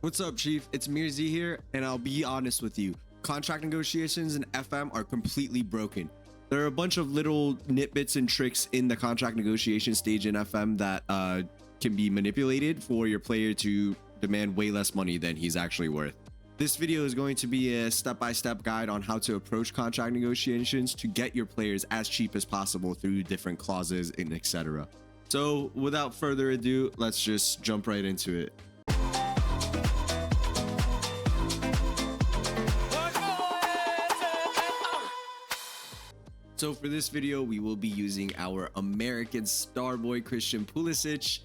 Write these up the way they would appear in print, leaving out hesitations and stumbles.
What's up, Chief? It's Mirzi here, and I'll be honest with you. Contract negotiations in FM are completely broken. There are a bunch of little nitbits and tricks in the contract negotiation stage in FM that can be manipulated for your player to demand way less money than he's actually worth. This video is going to be a step-by-step guide on how to approach contract negotiations to get your players as cheap as possible through different clauses and etc. So without further ado, let's just jump right into it. So for this video, we will be using our American star boy, Christian Pulisic.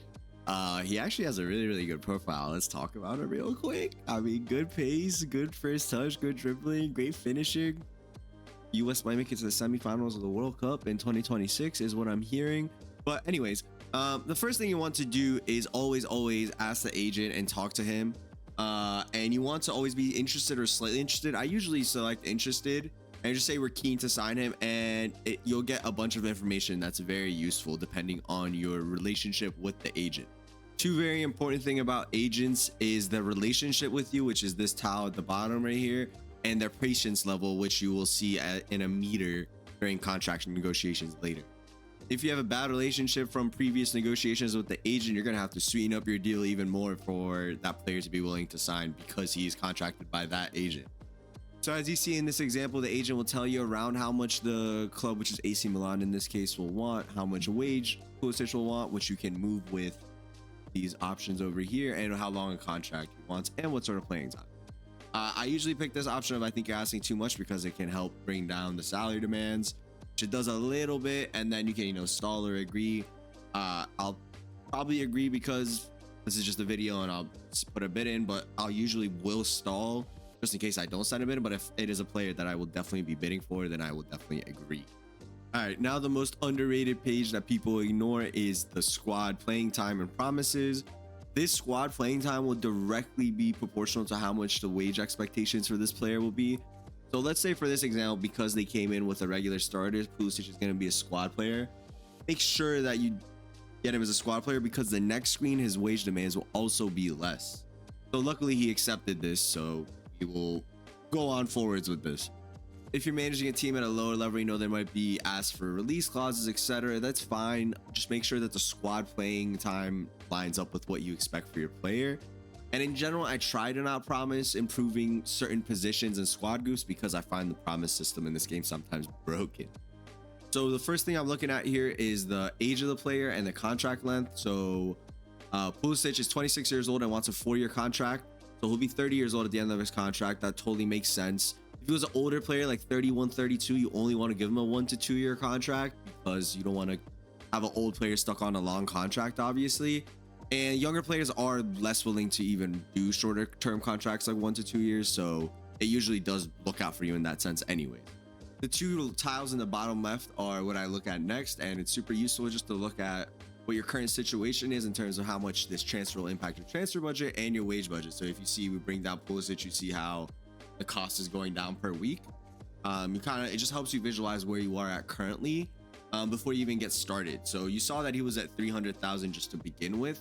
He actually has a really good profile. Let's talk about it real quick. I mean, good pace, good first touch, good dribbling, great finishing. US might make it to the semifinals of the World Cup in 2026 is what I'm hearing. But anyways, the first thing you want to do is always ask the agent and talk to him. And you want to always be interested or slightly interested. I usually select interested and just say we're keen to sign him, and you'll get a bunch of information that's very useful depending on your relationship with the agent. Two very important thing about agents is the relationship with you, which is this tile at the bottom right here, and their patience level, which you will see in a meter during contract negotiations later. If you have a bad relationship from previous negotiations with the agent, you're going to have to sweeten up your deal even more for that player to be willing to sign because he's contracted by that agent. So as you see in this example, the agent will tell you around how much the club, which is AC Milan in this case, will want, how much wage Pulisic will want, which you can move with these options over here, and how long a contract he wants and what sort of playing time. I usually pick this option if I think you're asking too much because it can help bring down the salary demands, which it does a little bit, and then you can, stall or agree. I'll probably agree because this is just a video and I'll put a bid in, but I'll usually will stall just in case I don't sign a bid. But if it is a player that I will definitely be bidding for, then I will definitely agree. All right, now the most underrated page that people ignore is the squad playing time and promises. This squad playing time will directly be proportional to how much the wage expectations for this player will be. So let's say for this example, because they came in with a regular starter, Pulisic is going to be a squad player. Make sure that you get him as a squad player because the next screen, his wage demands will also be less. So luckily he accepted this, so he will go on forwards with this. If you're managing a team at a lower level, you know there might be asked for release clauses, etc. That's fine. Just make sure that the squad playing time lines up with what you expect for your player. And in general, I try to not promise improving certain positions in squad groups because I find the promise system in this game sometimes broken. So the first thing I'm looking at here is the age of the player and the contract length. So Pulisic is 26 years old and wants a 4-year contract. So he'll be 30 years old at the end of his contract. That totally makes sense. If he was an older player like 31, 32, you only want to give him a 1 to 2 year contract because you don't want to have an old player stuck on a long contract, obviously. And younger players are less willing to even do shorter term contracts like 1 to 2 years. So it usually does look out for you in that sense anyway. The two tiles in the bottom left are what I look at next. And it's super useful just to look at what your current situation is in terms of how much this transfer will impact your transfer budget and your wage budget. So if you see we bring down Pulisic, you see how the cost is going down per week. It just helps you visualize where you are at currently before you even get started. So you saw that he was at 300,000 just to begin with,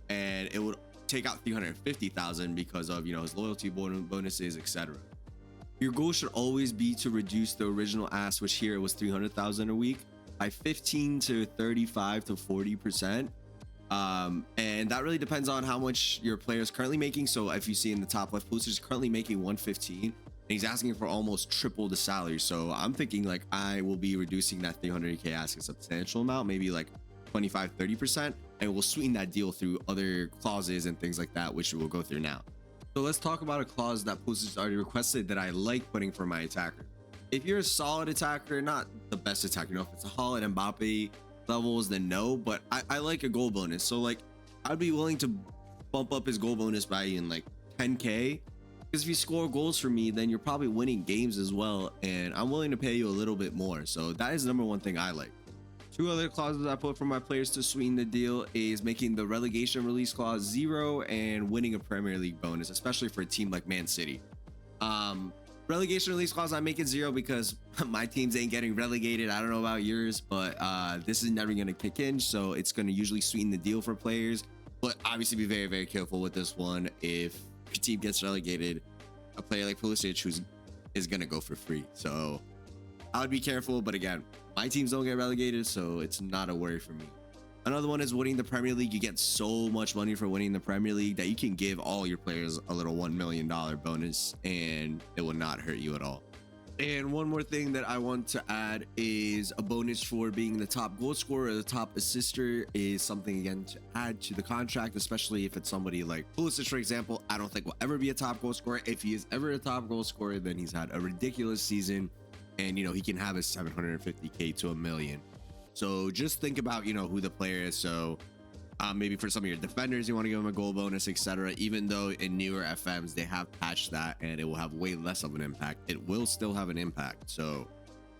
and it would take out 350,000 because of his loyalty bonuses, etc. Your goal should always be to reduce the original ask, which here was 300,000 a week, by 15 to 35 to 40%. And that really depends on how much your player is currently making. So if you see in the top left, Pulisic is currently making 115 and he's asking for almost triple the salary. So I'm thinking like I will be reducing that 300k ask a substantial amount, maybe like 25-30%, and we'll sweeten that deal through other clauses and things like that, which we will go through now. So let's talk about a clause that Pulisic already requested that I like putting for my attacker. If you're a solid attacker, not the best attacker, if it's a Haaland, Mbappe levels, then no, but I like a goal bonus. So like I'd be willing to bump up his goal bonus by in like 10k, because if you score goals for me, then you're probably winning games as well, and I'm willing to pay you a little bit more. So that is the number one thing I like. Two other clauses I put for my players to sweeten the deal is making the relegation release clause 0 and winning a Premier League bonus, especially for a team like Man City. Relegation release clause, I make it 0 because my teams ain't getting relegated. I don't know about yours, but this is never going to kick in, so it's going to usually sweeten the deal for players. But obviously be very careful with this one. If your team gets relegated, a player like Pulisic is gonna go for free. So I would be careful. But again, my teams don't get relegated, so it's not a worry for me. Another one is winning the Premier League. You get so much money for winning the Premier League that you can give all your players a little $1 million bonus, and it will not hurt you at all. And one more thing that I want to add is a bonus for being the top goal scorer or the top assister is something, again, to add to the contract, especially if it's somebody like Pulisic, for example. I don't think will ever be a top goal scorer. If he is ever a top goal scorer, then he's had a ridiculous season, and he can have his 750K to $1 million. So just think about who the player is. So maybe for some of your defenders, you want to give them a goal bonus, etc. Even though in newer FMs they have patched that and it will have way less of an impact, it will still have an impact. So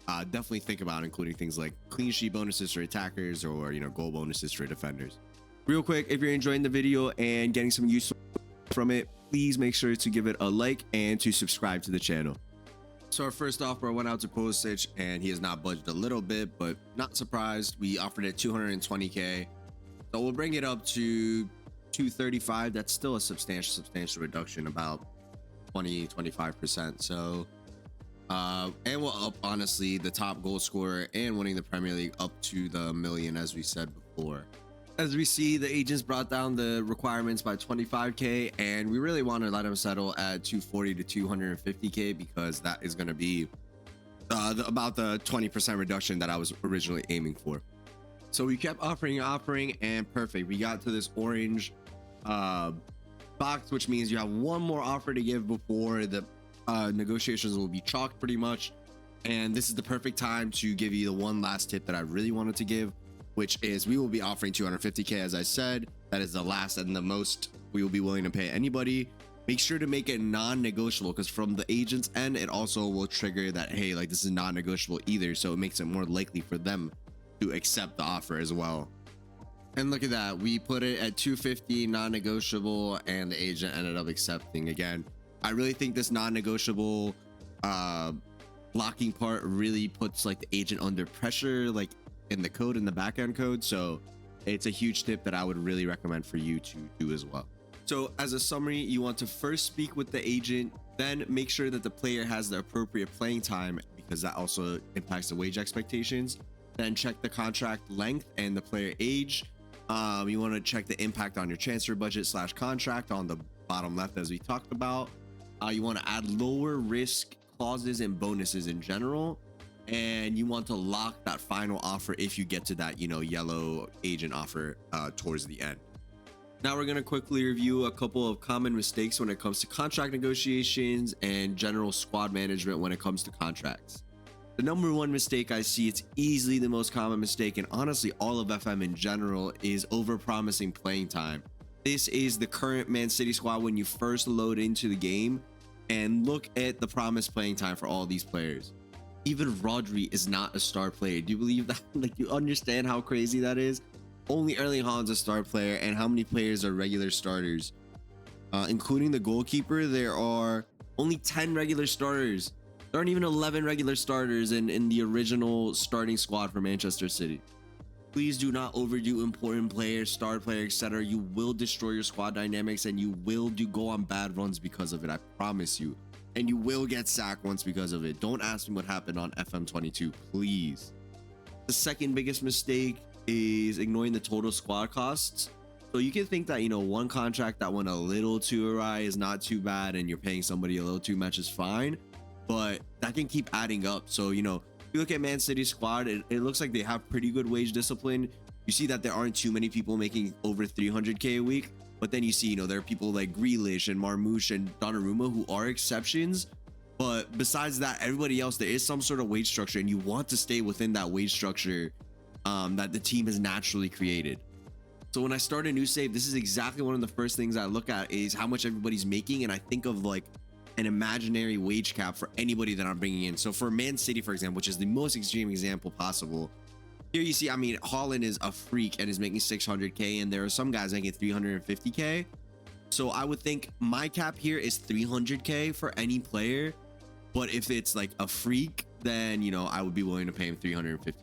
definitely think about including things like clean sheet bonuses for attackers or goal bonuses for defenders. Real quick, if you're enjoying the video and getting some use from it, please make sure to give it a like and to subscribe to the channel. So our first offer went out to Pulisic, and he has not budged a little bit, but not surprised. We offered it 220K. So we'll bring it up to 235. That's still a substantial reduction, about 20-25%. So and we'll up, honestly, the top goal scorer and winning the Premier League up to the $1 million, as we said before. As we see, the agents brought down the requirements by 25K, and we really want to let them settle at 240 to 250K because that is going to be about the 20% reduction that I was originally aiming for. So we kept offering, and perfect. We got to this orange box, which means you have one more offer to give before the negotiations will be chalked pretty much. And this is the perfect time to give you the one last tip that I really wanted to give, which is we will be offering 250K. As I said, that is the last and the most we will be willing to pay anybody. Make sure to make it non-negotiable, because from the agent's end, it also will trigger that, hey, like, this is non-negotiable either. So it makes it more likely for them to accept the offer as well. And look at that, we put it at 250 non-negotiable, and the agent ended up accepting. Again, I really think this non-negotiable blocking part really puts like the agent under pressure, like in the code, in the backend code. So it's a huge tip that I would really recommend for you to do as well. So as a summary, you want to first speak with the agent, then make sure that the player has the appropriate playing time, because that also impacts the wage expectations. Then check the contract length and the player age. You want to check the impact on your transfer budget / contract on the bottom left, as we talked about. You want to add lower risk clauses and bonuses in general, and you want to lock that final offer if you get to that yellow agent offer towards the end. Now we're going to quickly review a couple of common mistakes when it comes to contract negotiations and general squad management when it comes to contracts. The number one mistake I see, it's easily the most common mistake, and honestly all of FM in general, is over-promising playing time. This is the current Man City squad when you first load into the game, and look at the promised playing time for all these players. Even Rodri is not a star player. Do you believe that? Like, you understand how crazy that is? Only Erling Haaland's a star player, and how many players are regular starters? Including the goalkeeper, there are only 10 regular starters. There aren't even 11 regular starters in the original starting squad for Manchester City. Please do not overdo important players, star players, etc. You will destroy your squad dynamics, and you will go on bad runs because of it. I promise you. And you will get sacked once because of it. Don't ask me what happened on FM22, please. The second biggest mistake is ignoring the total squad costs. So you can think that, one contract that went a little too awry is not too bad, and you're paying somebody a little too much is fine, but that can keep adding up. So, if you look at Man City's squad, it looks like they have pretty good wage discipline. You see that there aren't too many people making over 300K a week, but then you see, there are people like Grealish and Marmoush and Donnarumma who are exceptions. But besides that, everybody else, there is some sort of wage structure, and you want to stay within that wage structure that the team has naturally created. So when I start a new save, this is exactly one of the first things I look at, is how much everybody's making, and I think of like an imaginary wage cap for anybody that I'm bringing in. So for Man City, for example, which is the most extreme example possible, here you see, Haaland is a freak and is making 600K, and there are some guys making 350K. So I would think my cap here is 300K for any player, but if it's like a freak, then I would be willing to pay him 350K.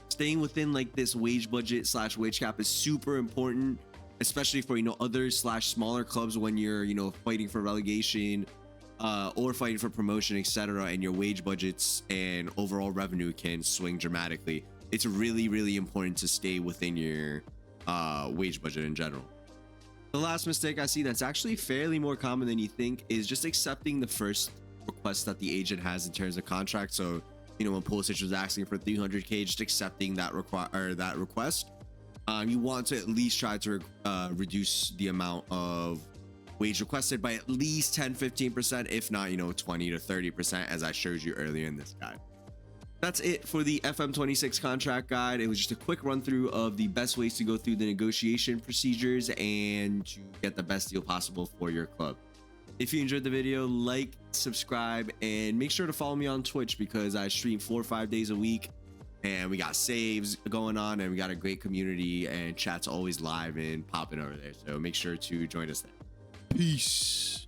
Staying within like this wage budget / wage cap is super important. especially for, other slash smaller clubs when you're, fighting for relegation, or fighting for promotion, etc., and your wage budgets and overall revenue can swing dramatically. It's really, really important to stay within your wage budget in general. The last mistake I see that's actually fairly more common than you think is just accepting the first request that the agent has in terms of contract. So, when Pulisic was asking for 300k, just accepting that request. You want to at least try to reduce the amount of wage requested by at least 10-15%, if not 20 to 30%, as I showed you earlier in this guide. That's it for the FM26 contract guide. It was just a quick run through of the best ways to go through the negotiation procedures and to get the best deal possible for your club. If you enjoyed the video, like, subscribe, and make sure to follow me on Twitch because I stream 4 or 5 days a week, and we got saves going on, and we got a great community, and chat's always live and popping over there. So make sure to join us there. Peace.